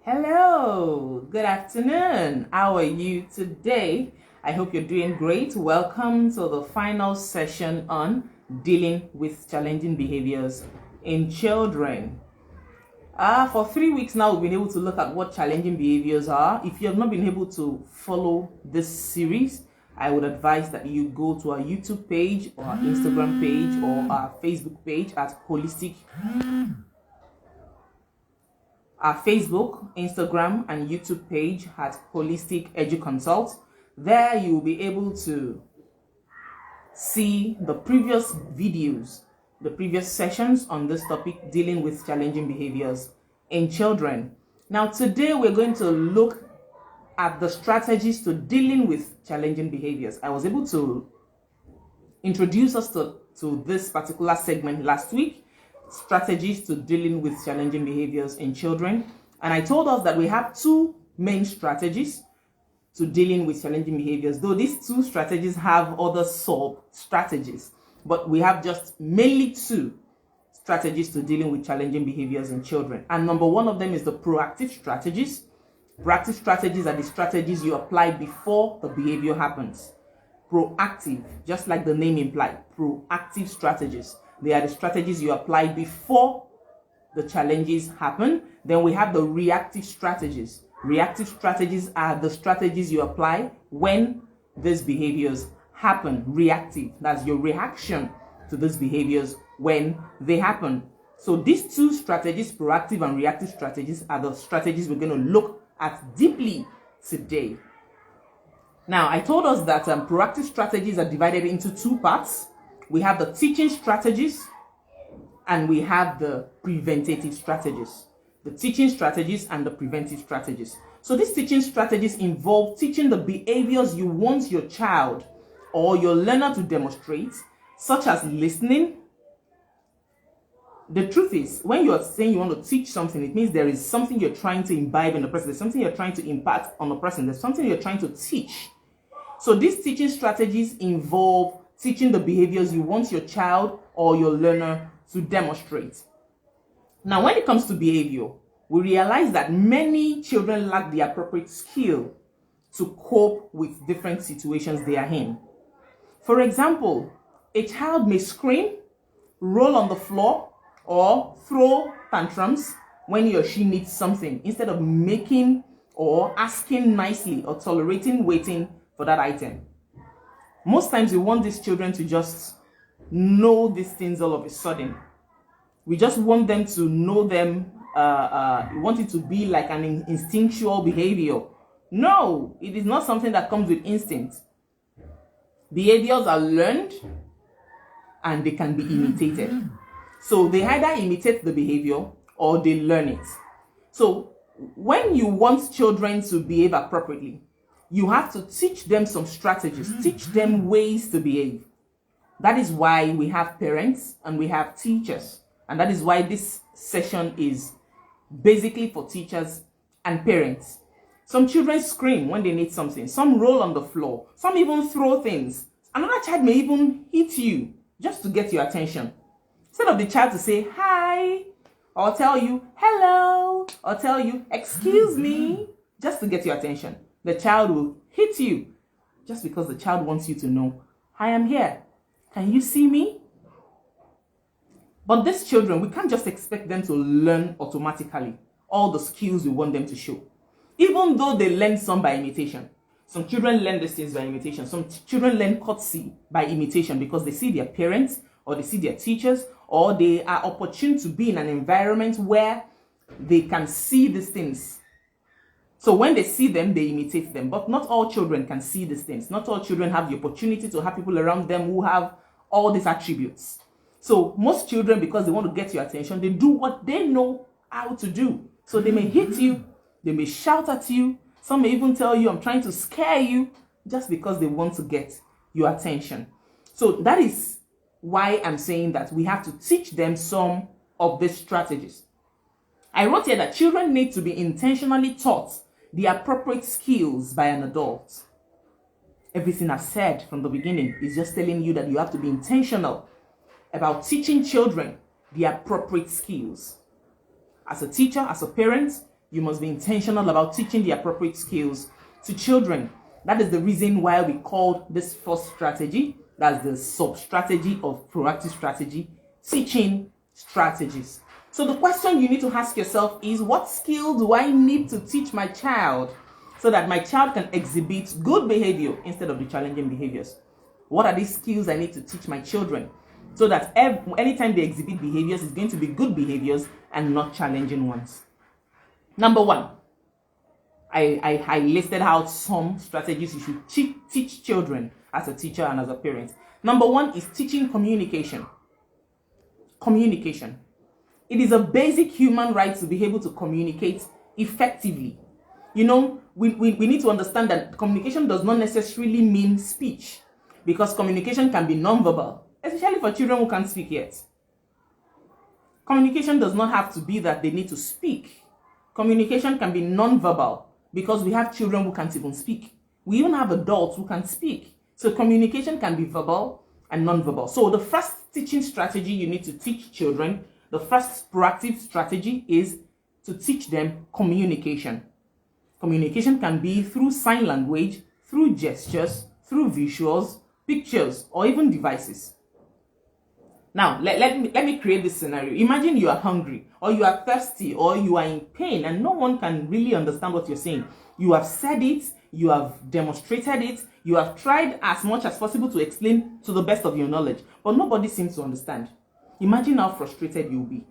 Hello, good afternoon. How are you today? I hope you're doing great. Welcome to the final session on dealing with challenging behaviors in children. For 3 weeks now, we've been able to look at what challenging behaviors are. If you have not been able to follow this series, I would advise that you go to our YouTube page or our Instagram page or our Facebook page at our Facebook, Instagram, and YouTube page at Holistic Edu-Consult. There you will be able to see the previous videos, the previous sessions on this topic, dealing with challenging behaviors in children. Now, today we're going to look at the strategies to dealing with challenging behaviors. I was able to introduce us to this particular segment last week, strategies to dealing with challenging behaviors in children. And I told us that we have two main strategies to dealing with challenging behaviors, though these two strategies have other sub-strategies, but we have just mainly two strategies to dealing with challenging behaviors in children. And number one of them is the proactive strategies. Proactive strategies are the strategies you apply before the behavior happens. Proactive, just like the name implies, proactive strategies. They are the strategies you apply before the challenges happen. Then we have the reactive strategies. Reactive strategies are the strategies you apply when these behaviors happen. Reactive, that's your reaction to these behaviors when they happen. So these two strategies, proactive and reactive strategies, are the strategies we're going to look at deeply today. Now, I told us that proactive strategies are divided into two parts. We have the teaching strategies and we have the preventative strategies. The teaching strategies and the preventive strategies. So these teaching strategies involve teaching the behaviors you want your child or your learner to demonstrate, such as listening. The truth is, when you're saying you want to teach something, it means there is something you're trying to imbibe in the person. There's something you're trying to impart on the person. There's something you're trying to teach. So these teaching strategies involve teaching the behaviors you want your child or your learner to demonstrate. Now, when it comes to behavior, we realize that many children lack the appropriate skill to cope with different situations they are in. For example, a child may scream, roll on the floor, or throw tantrums when he or she needs something, instead of making or asking nicely or tolerating waiting for that item. Most times we want these children to just know these things all of a sudden. We just want them to know them. We want it to be like an instinctual behavior. No, it is not something that comes with instinct. Behaviors are learned and they can be imitated. So they either imitate the behavior or they learn it. So when you want children to behave appropriately, you have to teach them some strategies, teach them ways to behave. That is why we have parents and we have teachers. And that is why this session is basically for teachers and parents. Some children scream when they need something. Some roll on the floor. Some even throw things. Another child may even hit you just to get your attention. Instead of the child to say hi, or tell you hello, or tell you excuse me, just to get your attention, the child will hit you just because the child wants you to know, I am here. Can you see me? But these children, we can't just expect them to learn automatically all the skills we want them to show. Even though they learn some by imitation. Some children learn these things by imitation. Some children learn courtesy by imitation because they see their parents or they see their teachers, or they are opportune to be in an environment where they can see these things. So when they see them, they imitate them. But not all children can see these things. Not all children have the opportunity to have people around them who have all these attributes. So most children, because they want to get your attention, they do what they know how to do. So they may hit you, they may shout at you, some may even tell you, I'm trying to scare you, just because they want to get your attention. So that is why I'm saying that we have to teach them some of these strategies. I wrote here that children need to be intentionally taught the appropriate skills by an adult. Everything I've said from the beginning is just telling you that you have to be intentional about teaching children the appropriate skills. As a teacher, as a parent, You must be intentional about teaching the appropriate skills to children. That is the reason why we called this first strategy, that's the sub-strategy of proactive strategy, teaching strategies. So the question you need to ask yourself is, what skill do I need to teach my child so that my child can exhibit good behavior instead of the challenging behaviors? What are these skills I need to teach my children so that anytime they exhibit behaviors, it's going to be good behaviors and not challenging ones? Number one, I listed out some strategies you should teach children as a teacher and as a parent. Number one is teaching communication. Communication. It is a basic human right to be able to communicate effectively. You know, we need to understand that communication does not necessarily mean speech, because communication can be nonverbal, especially for children who can't speak yet. Communication does not have to be that they need to speak. Communication can be nonverbal, because we have children who can't even speak. We even have adults who can't speak. So communication can be verbal and nonverbal. So the first teaching strategy you need to teach children, the first proactive strategy, is to teach them communication. Communication can be through sign language, through gestures, through visuals, pictures, or even devices. Now, let me create this scenario. Imagine you are hungry, or you are thirsty, or you are in pain, and no one can really understand what you're saying. You have said it, you have demonstrated it, you have tried as much as possible to explain to the best of your knowledge, but nobody seems to understand. Imagine how frustrated you'll be.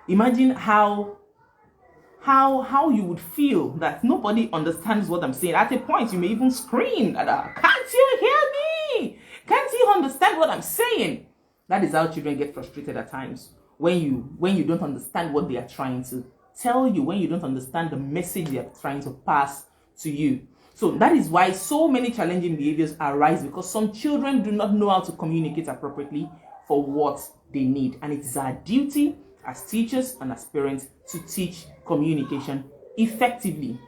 Imagine how you would feel that nobody understands what I'm saying. At a point, you may even scream, "Can't you hear me? Can't you understand what I'm saying?" That is how children get frustrated at times, when you don't understand what they are trying to tell you, when you don't understand the message they are trying to pass to you. So that is why so many challenging behaviors arise, because some children do not know how to communicate appropriately for what they need. And it is our duty as teachers and as parents to teach communication effectively.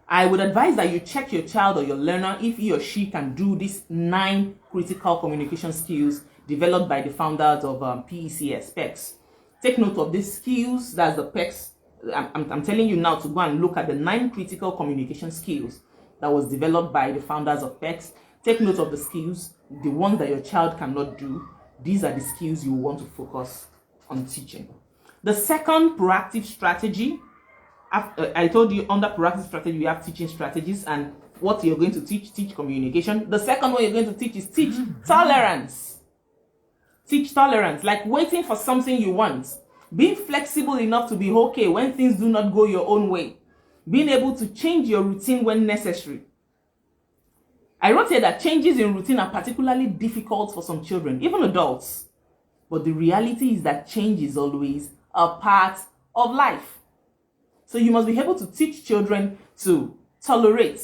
I would advise that you check your child or your learner if he or she can do these 9 critical communication skills developed by the founders of PECS. Take note of these skills. That's the PECS. I'm telling you now to go and look at the 9 critical communication skills that was developed by the founders of PECS. Take note of the skills, the ones that your child cannot do. These are the skills you want to focus on teaching. The second proactive strategy, I told you under proactive strategy, we have teaching strategies, and what you're going to teach communication. The second one you're going to teach is teach tolerance. Teach tolerance, like waiting for something you want. Being flexible enough to be okay when things do not go your own way. Being able to change your routine when necessary. I wrote here that changes in routine are particularly difficult for some children, even adults. But the reality is that change is always a part of life. So you must be able to teach children to tolerate,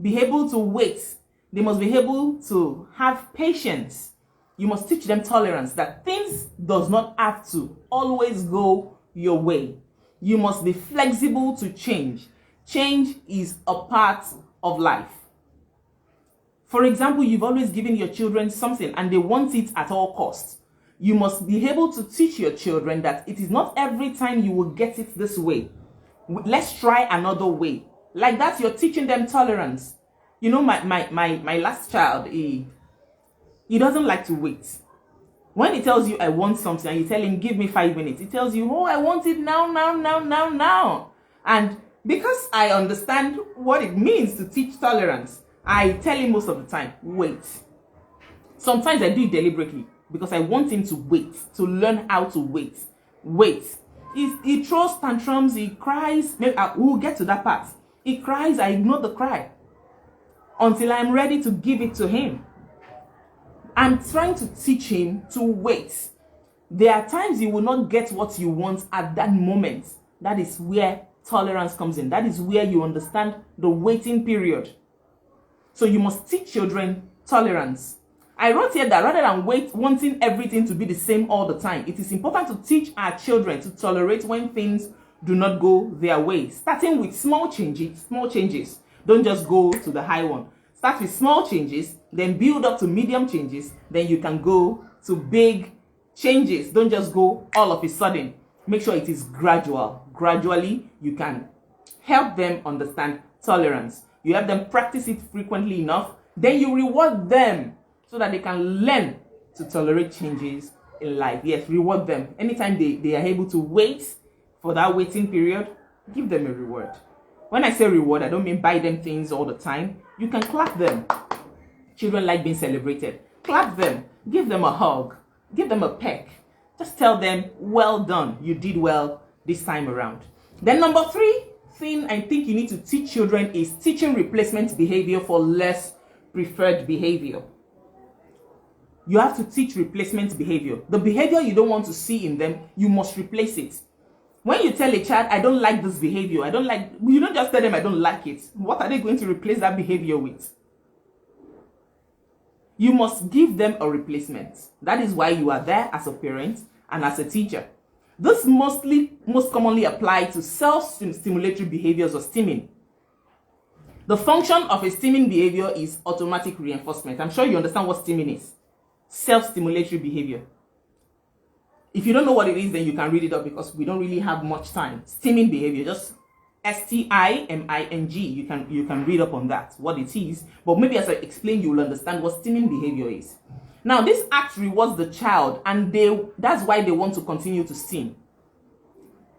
be able to wait. They must be able to have patience. You must teach them tolerance, that things does not have to always go your way. You must be flexible to change. Change is a part of life. For example, you've always given your children something and they want it at all costs. You must be able to teach your children that it is not every time you will get it this way. Let's try another way. Like that, you're teaching them tolerance. You know, my last child, he doesn't like to wait. When he tells you, I want something, and you tell him, give me 5 minutes, he tells you, oh, I want it now. And because I understand what it means to teach tolerance, I tell him most of the time, wait. Sometimes I do it deliberately because I want him to wait, to learn how to wait. Wait. He throws tantrums, he cries. Maybe we'll get to that part. He cries, I ignore the cry until I'm ready to give it to him. I'm trying to teach him to wait. There are times you will not get what you want at that moment. That is where tolerance comes in. That is where you understand the waiting period. So you must teach children tolerance. I wrote here that rather than wanting everything to be the same all the time, it is important to teach our children to tolerate when things do not go their way. Starting with small changes. Don't just go to the high one. Start with small changes, then build up to medium changes, then you can go to big changes. Don't just go all of a sudden. Make sure it is gradual. Gradually, you can help them understand tolerance. You have them practice it frequently enough. Then you reward them so that they can learn to tolerate changes in life. Yes, reward them. Anytime they are able to wait for that waiting period, give them a reward. When I say reward, I don't mean buy them things all the time. You can clap them. Children like being celebrated. Clap them. Give them a hug. Give them a peck. Just tell them, well done. You did well this time around. Then number 3 thing I think you need to teach children is teaching replacement behavior for less preferred behavior. You have to teach replacement behavior. The behavior you don't want to see in them, you must replace it. When you tell a child, I don't like this behavior, you don't just tell them, I don't like it. What are they going to replace that behavior with? You must give them a replacement. That is why you are there as a parent and as a teacher. This most commonly applies to self-stimulatory behaviors or stimming. The function of a stimming behavior is automatic reinforcement. I'm sure you understand what stimming is. Self-stimulatory behavior. If you don't know what it is, then you can read it up because we don't really have much time. Stimming behavior, just STIMING. You can read up on that, what it is. But maybe as I explain, you will understand what stimming behavior is. Now, this act rewards the child, and that's why they want to continue to stim.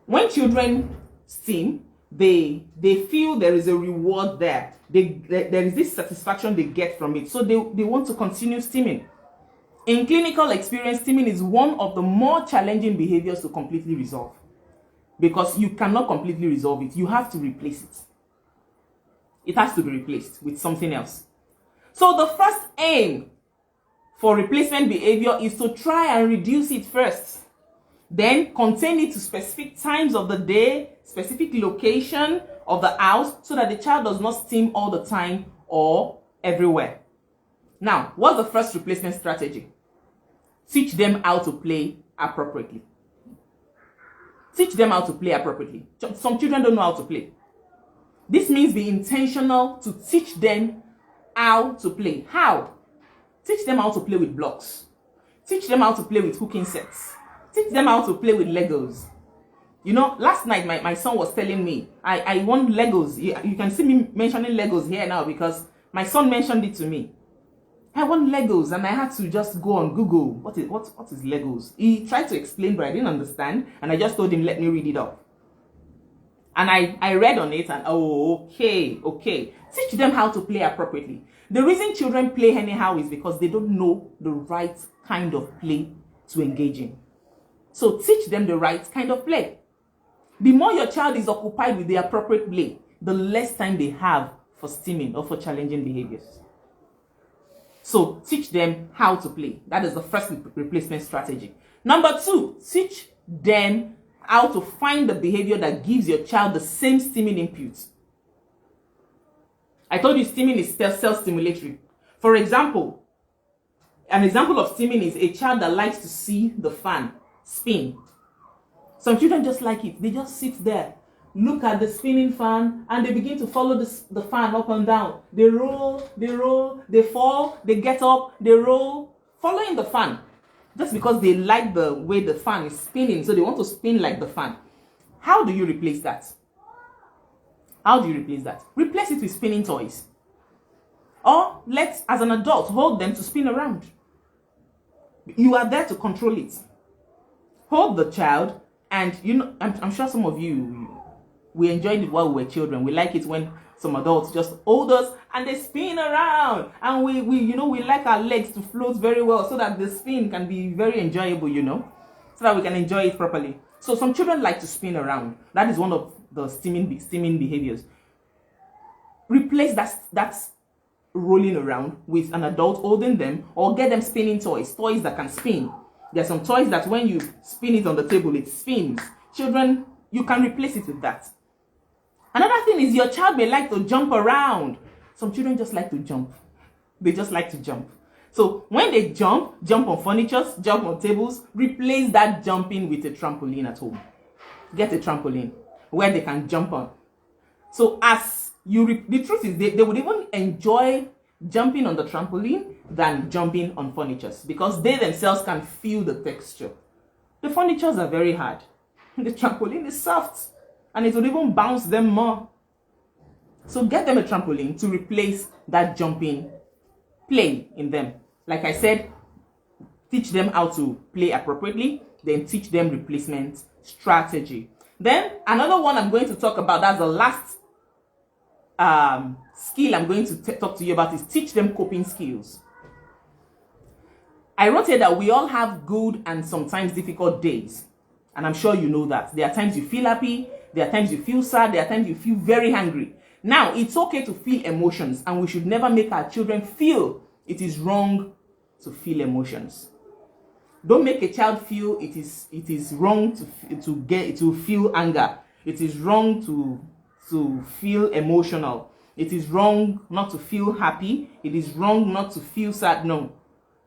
When children stim, they feel there is a reward there. There is this satisfaction they get from it. So they want to continue stimming. In clinical experience, stimming is one of the more challenging behaviors to completely resolve. Because you cannot completely resolve it. You have to replace it. It has to be replaced with something else. So the first aim for replacement behavior is to try and reduce it first. Then contain it to specific times of the day, specific location of the house, so that the child does not stim all the time or everywhere. Now, what's the first replacement strategy? Teach them how to play appropriately. Teach them how to play appropriately. Some children don't know how to play. This means be intentional to teach them how to play. How? Teach them how to play with blocks. Teach them how to play with hooking sets. Teach them how to play with Legos. You know, last night my son was telling me, I want Legos. You can see me mentioning Legos here now because my son mentioned it to me. I want Legos, and I had to just go on Google. What is Legos? He tried to explain, but I didn't understand, and I just told him, let me read it up. And I read on it, and okay. Teach them how to play appropriately. The reason children play anyhow is because they don't know the right kind of play to engage in. So teach them the right kind of play. The more your child is occupied with the appropriate play, the less time they have for stimming or for challenging behaviors. So teach them how to play. That is the first replacement strategy. Number 2, teach them how to find the behavior that gives your child the same stimming input. I told you stimming is self-stimulatory. For example, an example of stimming is a child that likes to see the fan spin. Some children just like it. They just sit there, look at the spinning fan, and they begin to follow the fan up and down. They roll, they fall, they get up, they roll, following the fan. Just because they like the way the fan is spinning, so they want to spin like the fan. How do you replace that? How do you replace that? Replace it with spinning toys. Or let's, as an adult, hold them to spin around. You are there to control it. Hold the child, and you know, I'm sure some of you, we enjoyed it while we were children. We like it when some adults just hold us and they spin around, and we like our legs to float very well so that the spin can be very enjoyable, so that we can enjoy it properly. So some children like to spin around. That is one of the stimming behaviors. Replace that rolling around with an adult holding them, or get them spinning toys that can spin. There are some toys that when you spin it on the table, it spins. Children, you can replace it with that. Another thing is your child may like to jump around. Some children just like to jump. They just like to jump. So when they jump on furniture, jump on tables, replace that jumping with a trampoline at home. Get a trampoline where they can jump on. So the truth is they would even enjoy jumping on the trampoline than jumping on furniture, because they themselves can feel the texture. The furnitures are very hard. The trampoline is soft and it will even bounce them more. So get them a trampoline to replace that jumping play in them. Like I said, teach them how to play appropriately, then teach them replacement strategy. Then another one I'm going to talk about, that's the last skill I'm going to talk to you about, is teach them coping skills. I wrote here that we all have good and sometimes difficult days. And I'm sure you know that. There are times you feel happy, there are times you feel sad, there are times you feel very hungry. Now, it's okay to feel emotions, and we should never make our children feel it is wrong to feel emotions. Don't make a child feel it is wrong to feel anger. It is wrong to feel emotional. It is wrong not to feel happy. It is wrong not to feel sad. No.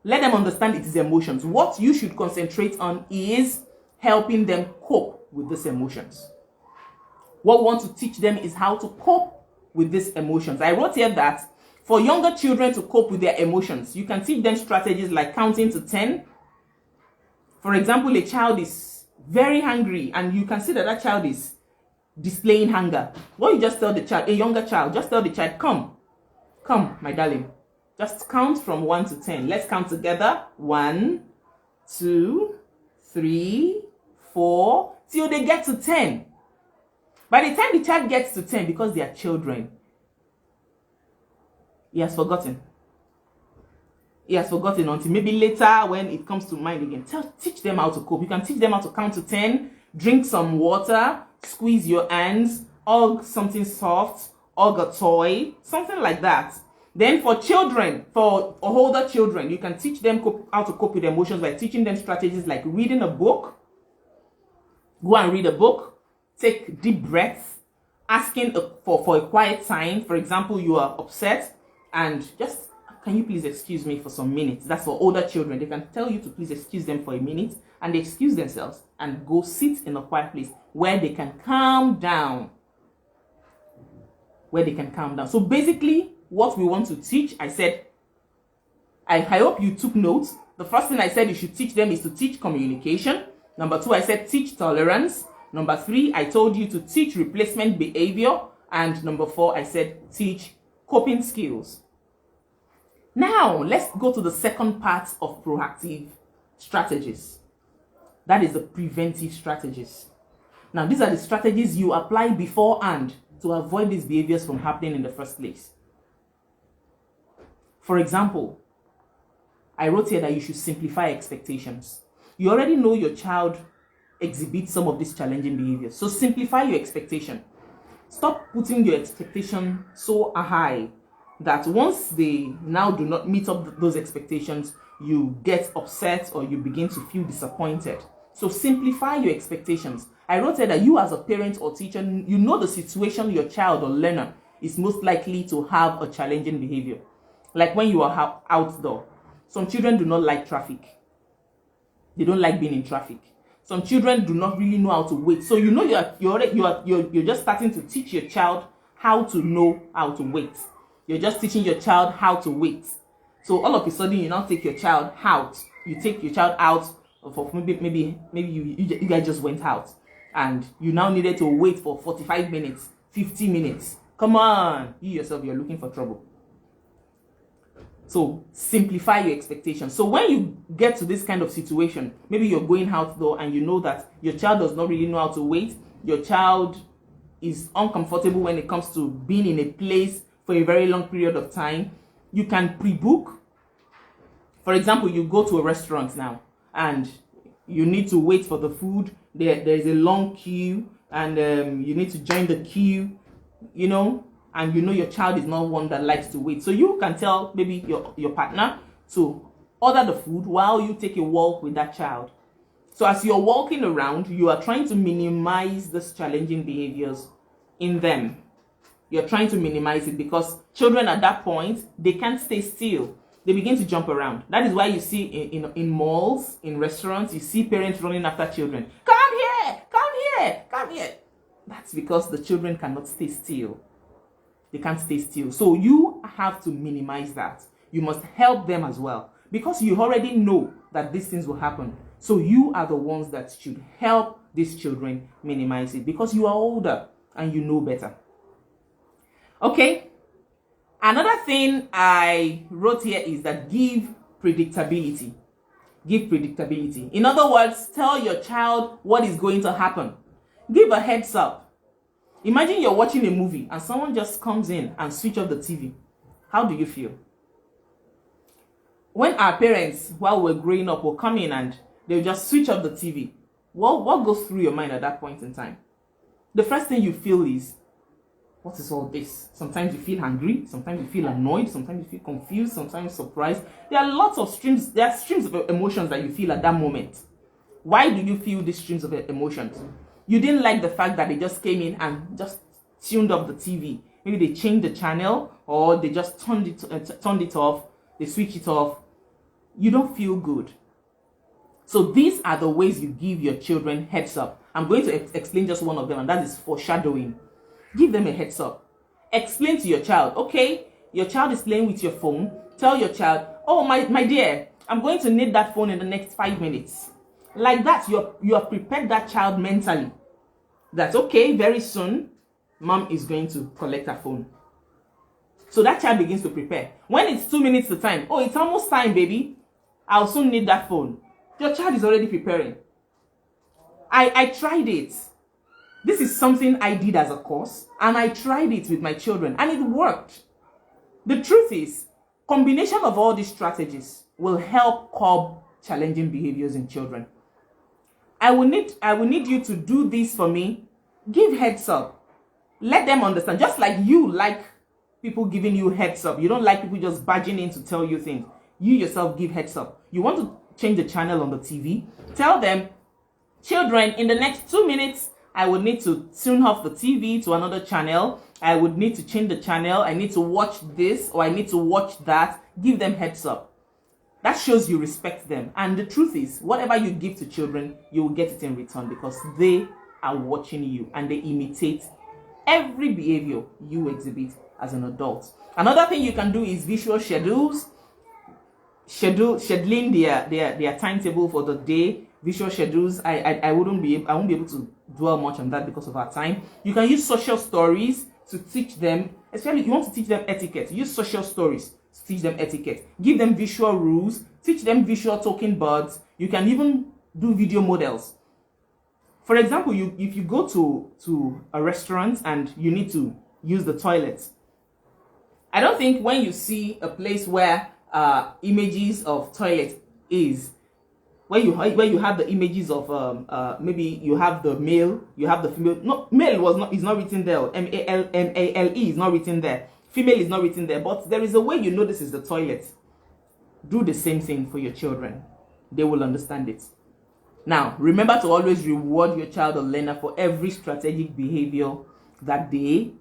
Let them understand it is emotions. What you should concentrate on is helping them cope with these emotions. What we want to teach them is how to cope with these emotions. I wrote here that for younger children to cope with their emotions, you can teach them strategies like counting to 10. For example, a child is very hungry and you can see that that child is displaying hunger. What you just tell the child, a younger child, just tell the child, come, my darling. Just count from 1 to 10. Let's count together. 1, 2, 3, 4, till they get to 10. By the time the child gets to 10, because they are children, he has forgotten. He has forgotten until maybe later when it comes to mind again. Teach them how to cope. You can teach them how to count to 10, drink some water, squeeze your hands, hug something soft, hug a toy, something like that. Then for children, for older children, you can teach them how to cope with emotions by teaching them strategies like reading a book. Go and read a book. Take deep breaths. Asking for a quiet time. For example, you are upset and just, can you please excuse me for some minutes? That's for older children. They can tell you to please excuse them for a minute, and they excuse themselves and go sit in a quiet place where they can calm down. So basically, what we want to teach, I said, I hope you took notes. The first thing I said you should teach them is to teach communication. Number 2, I said teach tolerance. Number 3, I told you to teach replacement behavior. And number 4, I said teach coping skills. Now, let's go to the second part of proactive strategies. That is the preventive strategies. Now, these are the strategies you apply beforehand to avoid these behaviors from happening in the first place. For example, I wrote here that you should simplify expectations. You already know your child exhibits some of these challenging behaviors. So simplify your expectation. Stop putting your expectation so high that once they now do not meet up those expectations, you get upset or you begin to feel disappointed. So simplify your expectations. I wrote here that you as a parent or teacher, you know the situation your child or learner is most likely to have a challenging behavior. Like when you are outdoor. Some children do not like traffic. They don't like being in traffic. Some children do not really know how to wait. So you know you're just starting to teach your child how to know how to wait. You're just teaching your child how to wait. So all of a sudden you now take your child out. You take your child out for maybe you guys just went out and you now needed to wait for 45 minutes, 50 minutes. Come on, you yourself, you're looking for trouble. So simplify your expectations. So when you get to this kind of situation, maybe you're going outdoor and you know that your child does not really know how to wait. Your child is uncomfortable when it comes to being in a place for a very long period of time. You can pre-book. For example, you go to a restaurant now and you need to wait for the food. There is a long queue and you need to join the queue, you know, and you know your child is not one that likes to wait. So you can tell maybe your partner to order the food while you take a walk with that child. So as you're walking around, you are trying to minimize these challenging behaviors in them. You're trying to minimize it because children at that point, they can't stay still. They begin to jump around. That is why you see in malls, in restaurants, you see parents running after children. Come here, come here, come here. That's because the children cannot stay still. They can't stay still. So you have to minimize that. You must help them as well because you already know that these things will happen. So you are the ones that should help these children minimize it because you are older and you know better. Okay. Another thing I wrote here is that give predictability. Give predictability. In other words, tell your child what is going to happen. Give a heads up. Imagine you're watching a movie and someone just comes in and switch off the TV. How do you feel? When our parents, while we're growing up, will come in and they'll just switch off the TV, what goes through your mind at that point in time? The first thing you feel is, what is all this? Sometimes you feel angry, sometimes you feel annoyed, sometimes you feel confused, sometimes surprised. There are streams of emotions that you feel at that moment. Why do you feel these streams of emotions? You didn't like the fact that they just came in and just tuned up the TV. Maybe they changed the channel or they just turned it off, they switched it off. You don't feel good. So these are the ways you give your children heads up. I'm going to explain just one of them, and that is foreshadowing. Give them a heads up. Explain to your child, okay, your child is playing with your phone. Tell your child, oh, my dear, I'm going to need that phone in the next 5 minutes. Like that, you have prepared that child mentally. That's okay, very soon, mom is going to collect her phone. So that child begins to prepare. When it's 2 minutes to time, oh, it's almost time, baby. I'll soon need that phone. Your child is already preparing. I tried it. This is something I did as a course, and I tried it with my children, and it worked. The truth is, combination of all these strategies will help curb challenging behaviors in children. I will need you to do this for me. Give heads up. Let them understand. Just like you like people giving you heads up. You don't like people just barging in to tell you things. You yourself give heads up. You want to change the channel on the TV? Tell them, children, in the next 2 minutes, I would need to tune off the TV to another channel. I would need to change the channel. I need to watch this or I need to watch that. Give them heads up. That shows you respect them. And the truth is, whatever you give to children, you will get it in return because they are watching you and they imitate every behavior you exhibit as an adult. Another thing you can do is visual schedules. Scheduling their timetable for the day. Visual schedules. I won't be able to dwell much on that because of our time. You can use social stories to teach them, especially if you want to teach them etiquette. Use social stories to teach them etiquette. Give them visual rules. Teach them visual talking birds. You can even do video models. For example, if you go to a restaurant and you need to use the toilet, I don't think when you see a place where images of toilet is, where you have the images of maybe you have the male, you have the female. No, male is not written there. M-A-L-E is not written there. Female is not written there. But there is a way you know this is the toilet. Do the same thing for your children. They will understand it. Now, remember to always reward your child or learner for every strategic behavior that they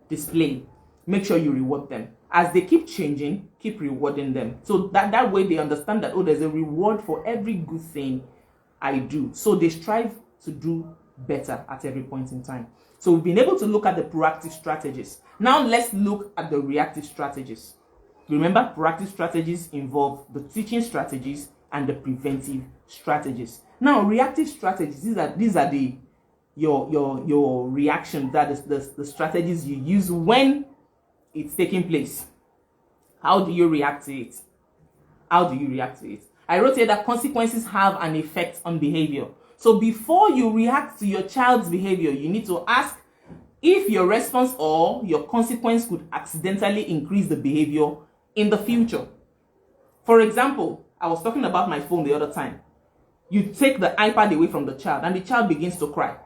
display. Make sure you reward them. As they keep changing, keep rewarding them. So that way they understand that, oh, there's a reward for every good thing I do. So they strive to do better at every point in time. So we've been able to look at the proactive strategies. Now let's look at the reactive strategies. Remember, proactive strategies involve the teaching strategies and the preventive strategies. Now, reactive strategies, these are your reaction, that is the strategies you use when it's taking place. How do you react to it? How do you react to it? I wrote here that consequences have an effect on behavior. So before you react to your child's behavior, you need to ask if your response or your consequence could accidentally increase the behavior in the future. For example, I was talking about my phone the other time. You take the iPad away from the child and the child begins to cry.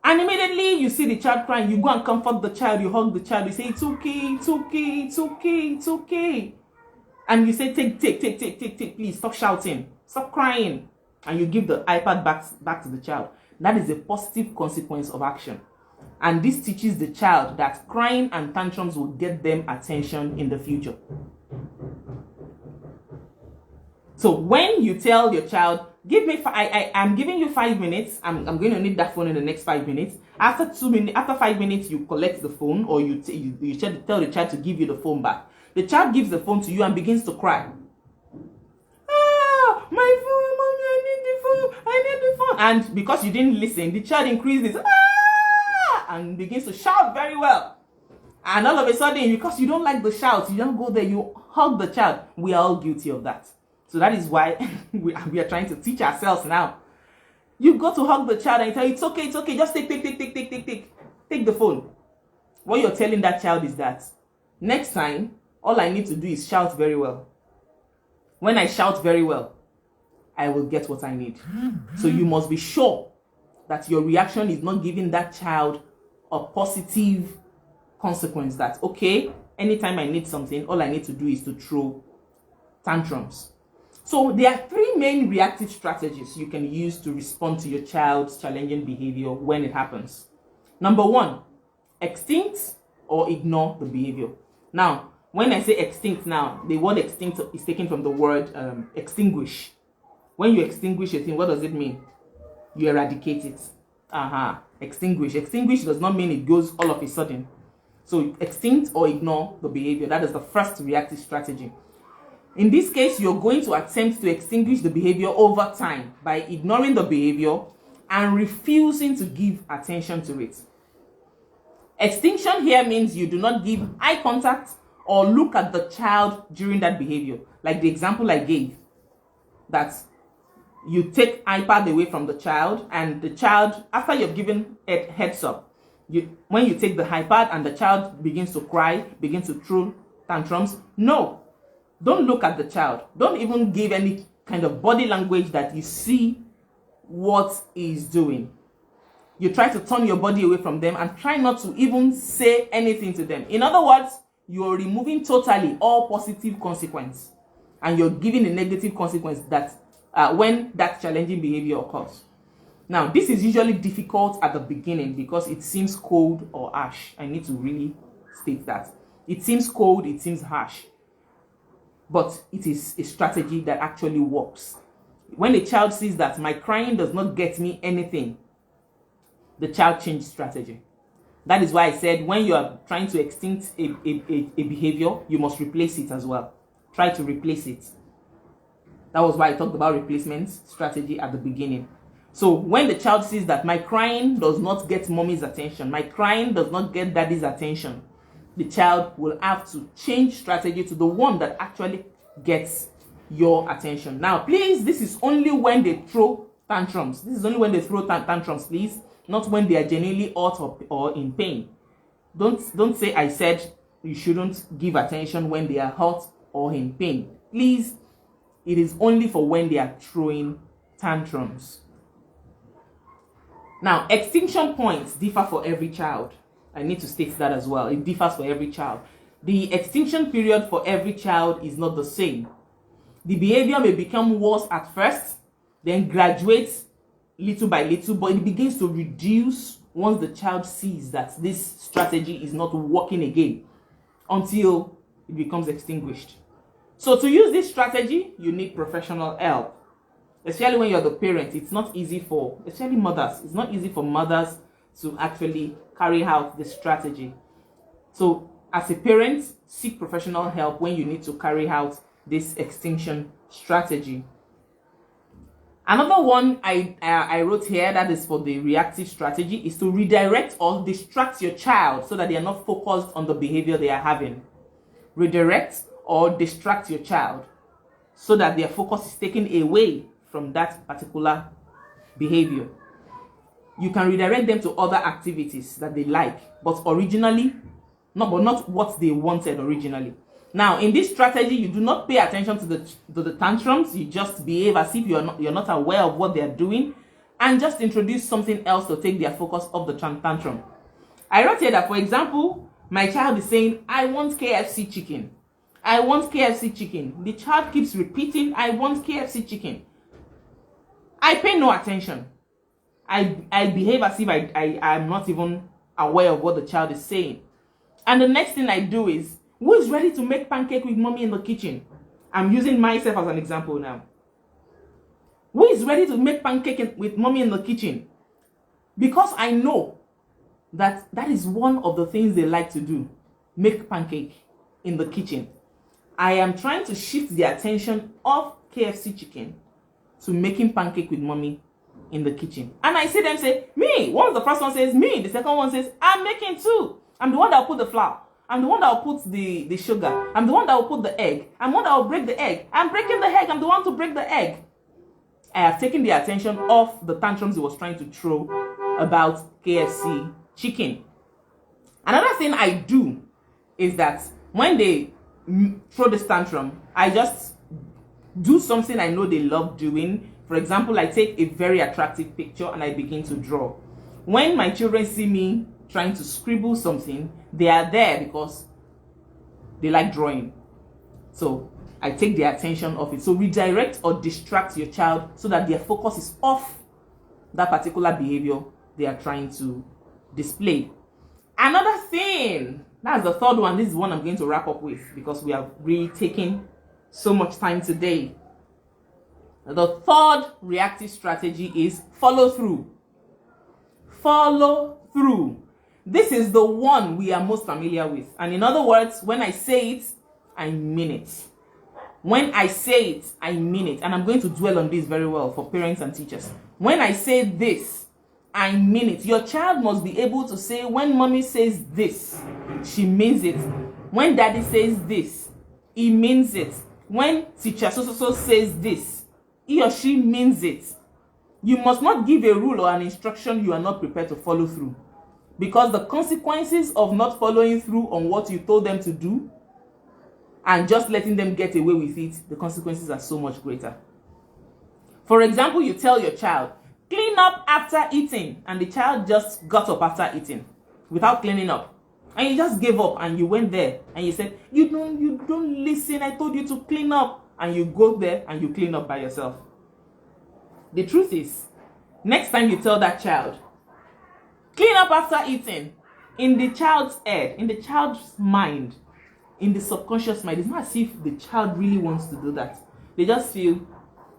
And immediately you see the child crying, you go and comfort the child, you hug the child, you say, it's okay, it's okay, it's okay, it's okay. And you say, take, please, stop shouting, stop crying. And you give the iPad back to the child. That is a positive consequence of action. And this teaches the child that crying and tantrums will get them attention in the future. So when you tell your child, I'm giving you 5 minutes, I'm going to need that phone in the next 5 minutes. After 5 minutes, you collect the phone, or you tell the child to give you the phone back. The child gives the phone to you and begins to cry. Ah, my phone, mommy, I need the phone. I need the phone. And because you didn't listen, the child increases and begins to shout very well. And all of a sudden, because you don't like the shout, you don't go there, you hug the child. We are all guilty of that. So that is why we are trying to teach ourselves now. You go to hug the child and you tell, it's okay, just take the phone. What you're telling that child is that next time, all I need to do is shout very well. When I shout very well, I will get what I need. So you must be sure that your reaction is not giving that child a positive consequence that, okay, anytime I need something, all I need to do is to throw tantrums. So there are three main reactive strategies you can use to respond to your child's challenging behavior when it happens. Number one, extinct or ignore the behavior. Now, when I say extinct now, the word extinct is taken from the word extinguish. When you extinguish a thing, what does it mean? You eradicate it. Extinguish. Extinguish does not mean it goes all of a sudden. So extinct or ignore the behavior. That is the first reactive strategy. In this case, you're going to attempt to extinguish the behavior over time by ignoring the behavior and refusing to give attention to it. Extinction here means you do not give eye contact or look at the child during that behavior. Like the example I gave, that you take iPad away from the child, and the child, after you've given a heads up, when you take the iPad and the child begins to cry, begins to throw tantrums, no, don't look at the child. Don't even give any kind of body language that you see what he's doing. You try to turn your body away from them and try not to even say anything to them. In other words, you're removing totally all positive consequence, and you're giving a negative consequence that when that challenging behavior occurs. Now, this is usually difficult at the beginning because it seems cold or harsh. I need to really state that. It seems cold, it seems harsh, but it is a strategy that actually works. When a child sees that my crying does not get me anything, the child changes strategy. That is why I said when you are trying to extinct a behavior, you must replace it as well. Try to replace it. That was why I talked about replacement strategy at the beginning. So when the child sees that my crying does not get mommy's attention, my crying does not get daddy's attention, the child will have to change strategy to the one that actually gets your attention. Now, please, this is only when they throw tantrums. This is only when they throw tantrums, please. Not when they are genuinely hurt or in pain. Don't say I said you shouldn't give attention when they are hurt or in pain. Please, it is only for when they are throwing tantrums. Now, extinction points differ for every child. I need to state that as well. It differs for every child. The extinction period for every child is not the same. The behavior may become worse at first, then graduates little by little, but it begins to reduce once the child sees that this strategy is not working again until it becomes extinguished. So to use this strategy, you need professional help. Especially when you're the parent, it's not easy for, especially mothers, it's not easy for mothers to actually carry out this strategy. So as a parent, seek professional help when you need to carry out this extinction strategy. Another one I wrote here that is for the reactive strategy is to redirect or distract your child so that they are not focused on the behavior they are having. Redirect or distract your child so that their focus is taken away from that particular behavior. You can redirect them to other activities that they like, but not what they wanted originally. Now, in this strategy, you do not pay attention to the tantrums. You just behave as if you're not aware of what they're doing, and just introduce something else to take their focus off the tantrum. I wrote here that, for example, my child is saying, I want KFC chicken. I want KFC chicken. The child keeps repeating, I want KFC chicken. I pay no attention. I behave as if I'm not even aware of what the child is saying. And the next thing I do is, who is ready to make pancake with mommy in the kitchen? I'm using myself as an example now. Who is ready to make pancake with mommy in the kitchen? Because I know that is one of the things they like to do. Make pancake in the kitchen. I am trying to shift the attention off KFC chicken to making pancake with mommy in the kitchen. And I see them say, me. Once the first one says me, the second one says, I'm making too. I'm the one that will put the flour. I'm the one that will put the sugar. I'm the one that will put the egg. I'm the one that will break the egg. I'm breaking the egg. I'm the one to break the egg. I have taken the attention off the tantrums he was trying to throw about KFC chicken. Another thing I do is that when they throw this tantrum, I just do something I know they love doing. For example, I take a very attractive picture and I begin to draw. When my children see me trying to scribble something, they are there because they like drawing. So I take their attention off it. So redirect or distract your child so that their focus is off that particular behavior they are trying to display. Another thing, that's the third one. This is one I'm going to wrap up with because we have really taken so much time today. The third reactive strategy is follow through. Follow through. This is the one we are most familiar with. And in other words, when I say it, I mean it. When I say it, I mean it. And I'm going to dwell on this very well for parents and teachers. When I say this, I mean it. Your child must be able to say, when mommy says this, she means it. When daddy says this, he means it. When teacher so says this, he or she means it. You must not give a rule or an instruction you are not prepared to follow through. Because the consequences of not following through on what you told them to do and just letting them get away with it, the consequences are so much greater. For example, you tell your child, clean up after eating, and the child just got up after eating without cleaning up. And you just gave up and you went there and you said, you don't listen, I told you to clean up. And you go there and you clean up by yourself. The truth is, next time you tell that child, clean up after eating, in the child's head, in the child's mind, in the subconscious mind, it's not as if the child really wants to do that. They just feel,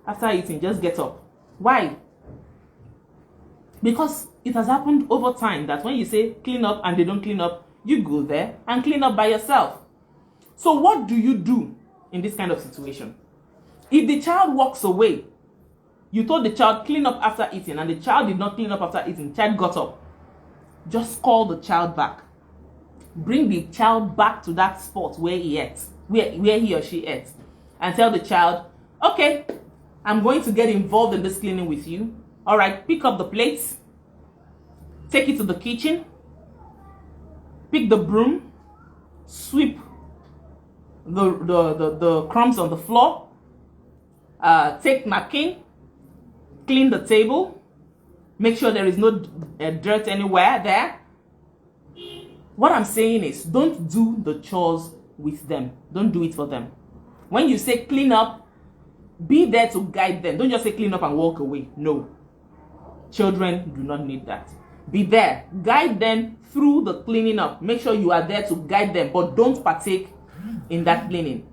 after eating, just get up. Why? Because it has happened over time that when you say clean up and they don't clean up, you go there and clean up by yourself. So what do you do in this kind of situation? If the child walks away, you told the child clean up after eating and the child did not clean up after eating, the child got up, just call the child back. Bring the child back to that spot where he ate, where he or she ate, and tell the child, okay, I'm going to get involved in this cleaning with you. All right, pick up the plates, take it to the kitchen, pick the broom, sweep the crumbs on the floor, take napkin, clean the table, make sure there is no dirt anywhere there. What I'm saying is, don't do the chores with them. Don't do it for them. When you say clean up, be there to guide them. Don't just say clean up and walk away. No. Children do not need that. Be there. Guide them through the cleaning up. Make sure you are there to guide them, but don't partake in that cleaning.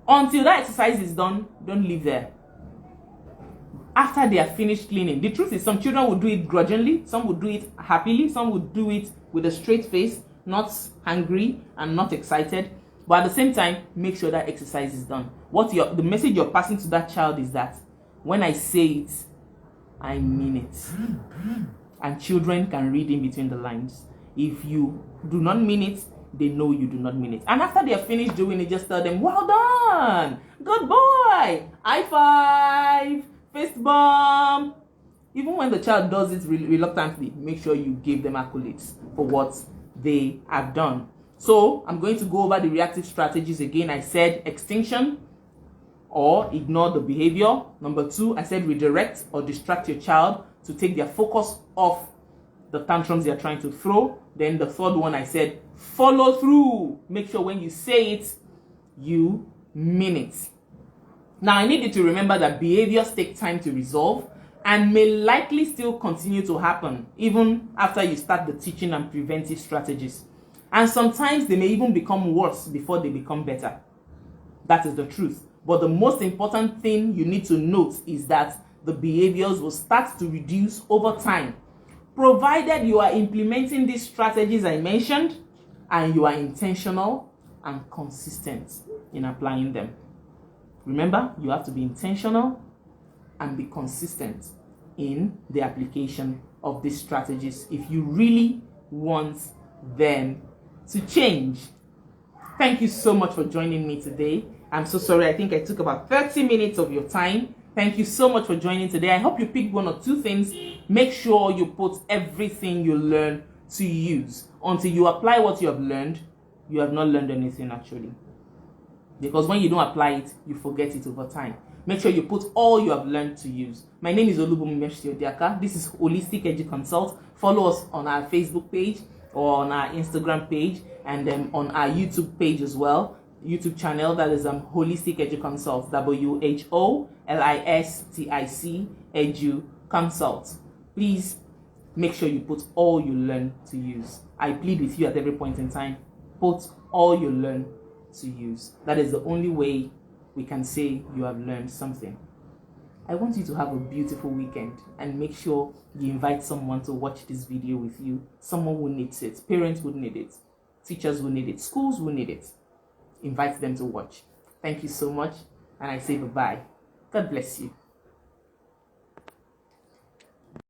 Until that exercise is done, don't leave there. After they are finished cleaning, the truth is some children will do it grudgingly, some will do it happily, some will do it with a straight face, not angry and not excited. But at the same time, make sure that exercise is done. The message you're passing to that child is that when I say it, I mean it. And children can read in between the lines. If you do not mean it, they know you do not mean it. And after they are finished doing it, just tell them, well done, good boy, high five, fist bump. Even when the child does it reluctantly, make sure you give them accolades for what they have done. So I'm going to go over the reactive strategies again. I said extinction or ignore the behavior. Number 2, I said redirect or distract your child to take their focus off the tantrums they are trying to throw. Then the third one, I said follow through. Make sure when you say it, you mean it. Now I need you to remember that behaviors take time to resolve and may likely still continue to happen even after you start the teaching and preventive strategies. And sometimes they may even become worse before they become better. That is the truth. But the most important thing you need to note is that the behaviors will start to reduce over time, provided you are implementing these strategies I mentioned and you are intentional and consistent in applying them. Remember, you have to be intentional and be consistent in the application of these strategies if you really want them to change. Thank you so much for joining me today. I'm so sorry, I think I took about 30 minutes of your time. Thank you so much for joining today. I hope you picked one or two things. Make sure you put everything you learn to use. Until you apply what you have learned, you have not learned anything actually. Because when you don't apply it, you forget it over time. Make sure you put all you have learned to use. My name is Olubumimeshi. This is Holistic Edu-Consult. Follow us on our Facebook page or on our Instagram page, and then on our YouTube page as well. YouTube channel, that is Holistic Edu-Consult, WHOLISTIC Edu-Consult. Please make sure you put all you learn to use. I plead with you at every point in time, put all you learn to use. That is the only way we can say you have learned something. I want you to have a beautiful weekend, and make sure you invite someone to watch this video with you. Someone who needs it. Parents would need it. Teachers will need it. Schools will need it. Invite them to watch. Thank you so much, and I say bye-bye. God bless you.